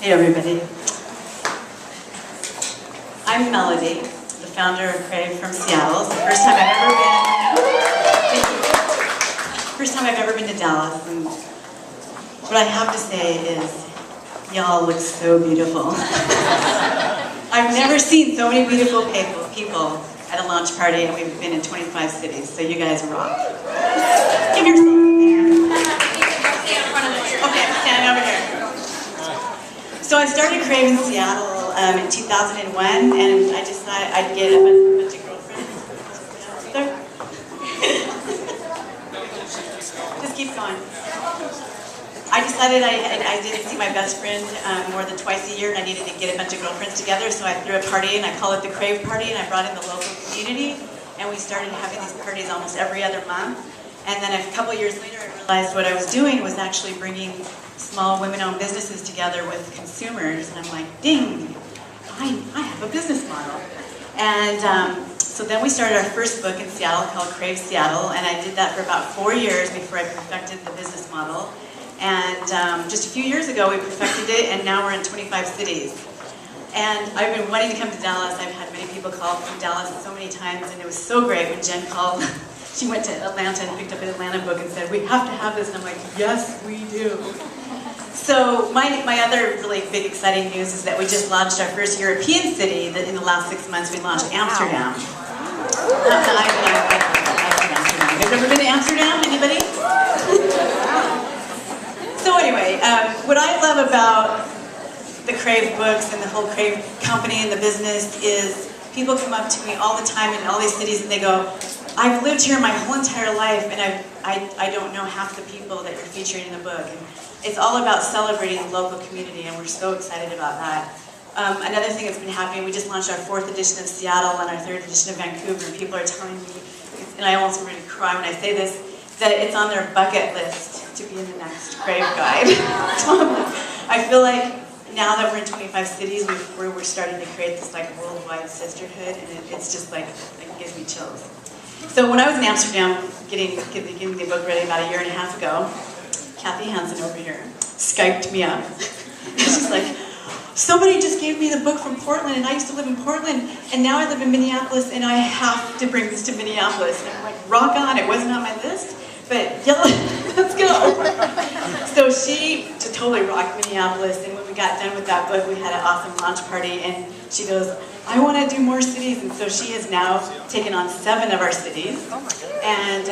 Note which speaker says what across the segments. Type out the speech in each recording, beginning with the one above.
Speaker 1: Hey everybody. I'm Melody, the founder of CRAVE from Seattle. It's the first time I've ever been to Dallas, and what I have to say is, y'all look so beautiful. I've never seen so many beautiful people at a launch party, and we've been in 25 cities, so you guys rock. Give yourself a hand. Okay, stand over here. So I started CRAVE in Seattle in 2001, and I decided I'd get a bunch of girlfriends. Just keep going. I decided I didn't see my best friend more than twice a year, and I needed to get a bunch of girlfriends together, so I threw a party, and I call it the CRAVE Party, and I brought in the local community, and we started having these parties almost every other month. And then a couple years later, I realized what I was doing was actually bringing small women-owned businesses together with consumers, and I'm like, ding, I have a business model. And so then we started our first book in Seattle called CRAVE Seattle, and I did that for about 4 years before I perfected the business model. And just a few years ago, we perfected it, and now we're in 25 cities. And I've been wanting to come to Dallas. I've had many people call from Dallas so many times, and it was so great when Jen called. She went to Atlanta and picked up an Atlanta book and said, we have to have this, and I'm like, yes, we do. So my other really big exciting news is that we just launched our first European city. That in the last 6 months we launched Amsterdam. I've never been to Amsterdam, anybody? So anyway, what I love about the CRAVE books and the whole CRAVE company and the business is people come up to me all the time in all these cities and they go, I've lived here my whole entire life, and I don't know half the people that you're featuring in the book. And it's all about celebrating the local community, and we're so excited about that. Another thing that's been happening, we just launched our 4th edition of Seattle and our 3rd edition of Vancouver, and people are telling me, and I almost want to cry when I say this, that it's on their bucket list to be in the next CRAVE guide. I feel like now that we're in 25 cities, we're starting to create this like worldwide sisterhood, and it's just like, it gives me chills. So when I was in Amsterdam getting the book ready about 1.5 years ago, Kathy Hansen over here Skyped me up. She's like, somebody just gave me the book from Portland, and I used to live in Portland, and now I live in Minneapolis, and I have to bring this to Minneapolis. And I'm like, rock on, it wasn't on my list, but yeah, let's go. So she totally rocked Minneapolis, and when we got done with that book, we had an awesome launch party, and she goes, I want to do more cities, and so she has now taken on 7 of our cities, and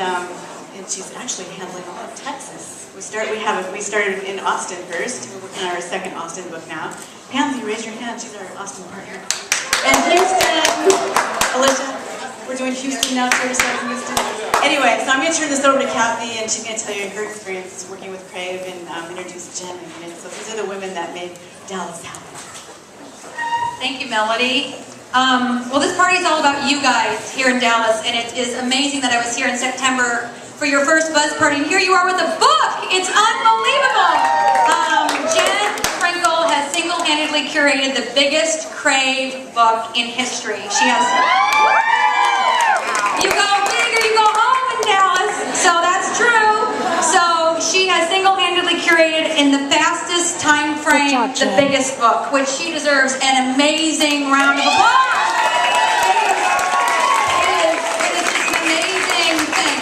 Speaker 1: she's actually handling all of Texas. We started in Austin first. We're working on our 2nd Austin book now. Pansy, raise your hand. She's our Austin partner. And Houston, Alicia, we're doing Houston now too. Houston. Anyway, so I'm going to turn this over to Kathy, and she's going to tell you her experience working with CRAVE and introduce Jen in a minute. So these are the women that made Dallas happen.
Speaker 2: Thank you, Melody. Well, this party is all about you guys here in Dallas, and it is amazing that I was here in September for your first Buzz Party, and here you are with a book! It's unbelievable! Jen Sprinkle has single-handedly curated the biggest CRAVE book in history. She has... You go big or you go home in Dallas, so that's true. So she has single-handedly curated in the fastest time frame the biggest book, which she deserves an amazing round of applause. It is just an amazing thing.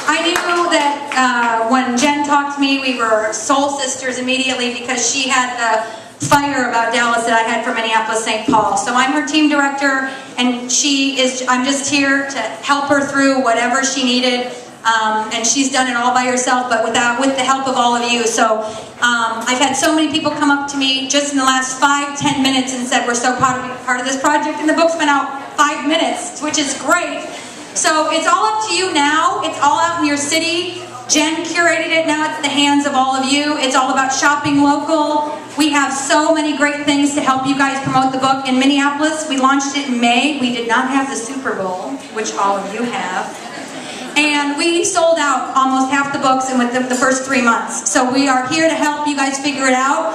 Speaker 2: I knew that when Jen talked to me, we were soul sisters immediately because she had the fire about Dallas that I had for Minneapolis, St. Paul. So I'm her team director, and I'm just here to help her through whatever she needed. And she's done it all by herself, but with the help of all of you. So I've had so many people come up to me just in the last 5-10 minutes and said, we're so proud to be part of this project, and the book's been out 5 minutes, which is great. So it's all up to you now. It's all out in your city. Jen curated it, now it's in the hands of all of you. It's all about shopping local. We have so many great things to help you guys promote the book. In Minneapolis, we launched it in May. We did not have the Super Bowl, which all of you have. And we sold out almost half the books in the first 3 months. So we are here to help you guys figure it out.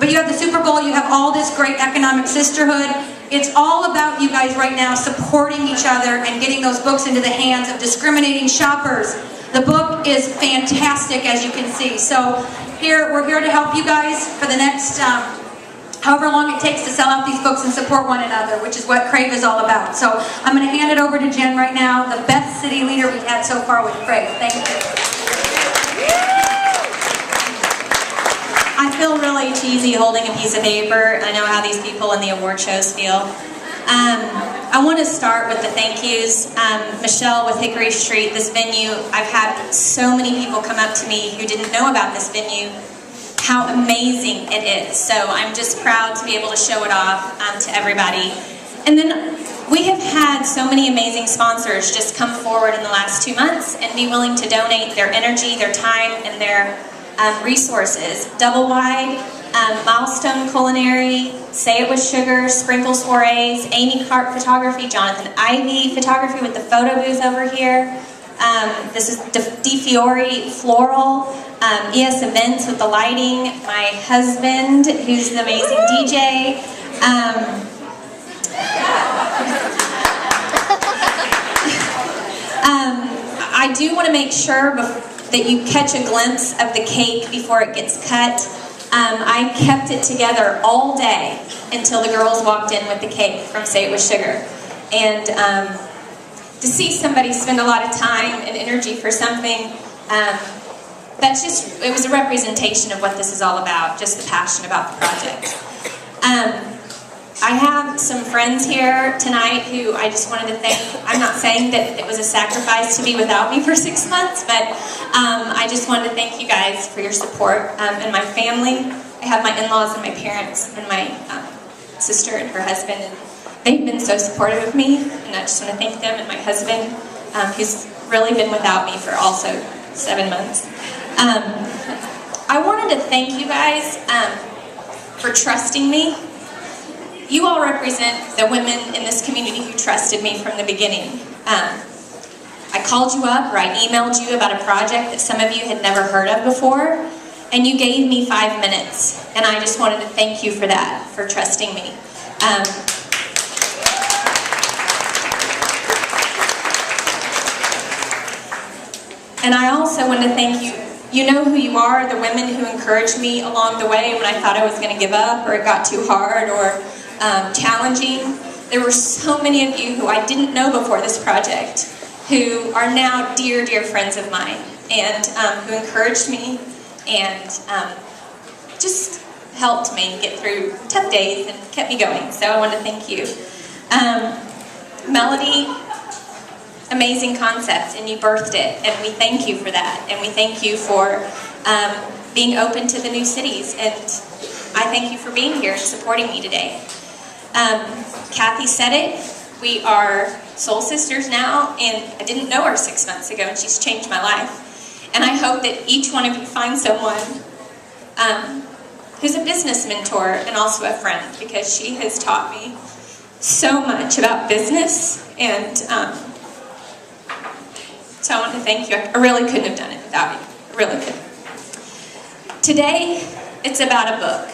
Speaker 2: But you have the Super Bowl, you have all this great economic sisterhood. It's all about you guys right now supporting each other and getting those books into the hands of discriminating shoppers, The book is fantastic, as you can see. So we're here to help you guys for the next however long it takes to sell out these books and support one another, which is what CRAVE is all about. So I'm going to hand it over to Jen right now, the best city leader we've had so far with CRAVE. Thank you.
Speaker 3: I feel really cheesy holding a piece of paper. I know how these people in the award shows feel. I want to start with the thank yous. Michelle with Hickory Street, this venue, I've had so many people come up to me who didn't know about this venue, how amazing it is. So I'm just proud to be able to show it off to everybody. And then we have had so many amazing sponsors just come forward in the last 2 months and be willing to donate their energy, their time, and their resources. Double Wide, Milestone Culinary, Say It With Sugar, Sprinkle Soirees, Amy Clark Photography, Jonathan Ivy Photography with the photo booth over here. This is Di Fiore Floral, ES Events with the lighting, my husband, who's an amazing DJ. I do want to make sure that you catch a glimpse of the cake before it gets cut. I kept it together all day until the girls walked in with the cake from Say It With Sugar. And to see somebody spend a lot of time and energy for something, it was a representation of what this is all about, just the passion about the project. I have some friends here tonight who I just wanted to thank. I'm not saying that it was a sacrifice to be without me for 6 months, but I just wanted to thank you guys for your support, and my family. I have my in-laws and my parents and my sister and her husband, and they've been so supportive of me, and I just want to thank them, and my husband, who's really been without me for also 7 months. I wanted to thank you guys for trusting me. You all represent the women in this community who trusted me from the beginning. I called you up or I emailed you about a project that some of you had never heard of before, and you gave me 5 minutes, and I just wanted to thank you for that, for trusting me. And I also want to thank you. You know who you are, the women who encouraged me along the way when I thought I was going to give up or it got too hard or challenging. There were so many of you who I didn't know before this project who are now dear, dear friends of mine, and who encouraged me and just helped me get through tough days and kept me going. So I want to thank you. Melody, amazing concept, and you birthed it, and we thank you for that, and we thank you for being open to the new cities, and I thank you for being here and supporting me today. Kathy said it, we are soul sisters now, and I didn't know her 6 months ago, and she's changed my life. And I hope that each one of you finds someone who's a business mentor and also a friend, because she has taught me so much about business, and so I want to thank you. I really couldn't have done it without you. I really couldn't. Today, it's about a book,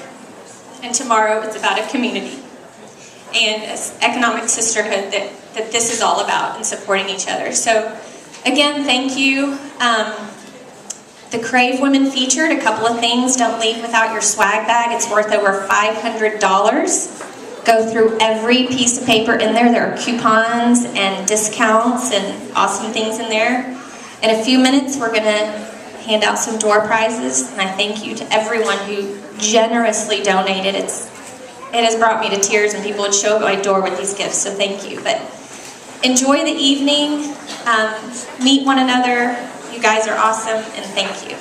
Speaker 3: and tomorrow it's about a community and economic sisterhood that this is all about, and supporting each other. So again, thank you. The CRAVE women featured a couple of things. Don't leave without your swag bag. It's worth over $500. Go through every piece of paper in there. There are coupons and discounts and awesome things in there. In a few minutes, we're going to hand out some door prizes, and I thank you to everyone who generously donated. It has brought me to tears, and people would show up at my door with these gifts, so thank you. But enjoy the evening, meet one another. You guys are awesome, and thank you.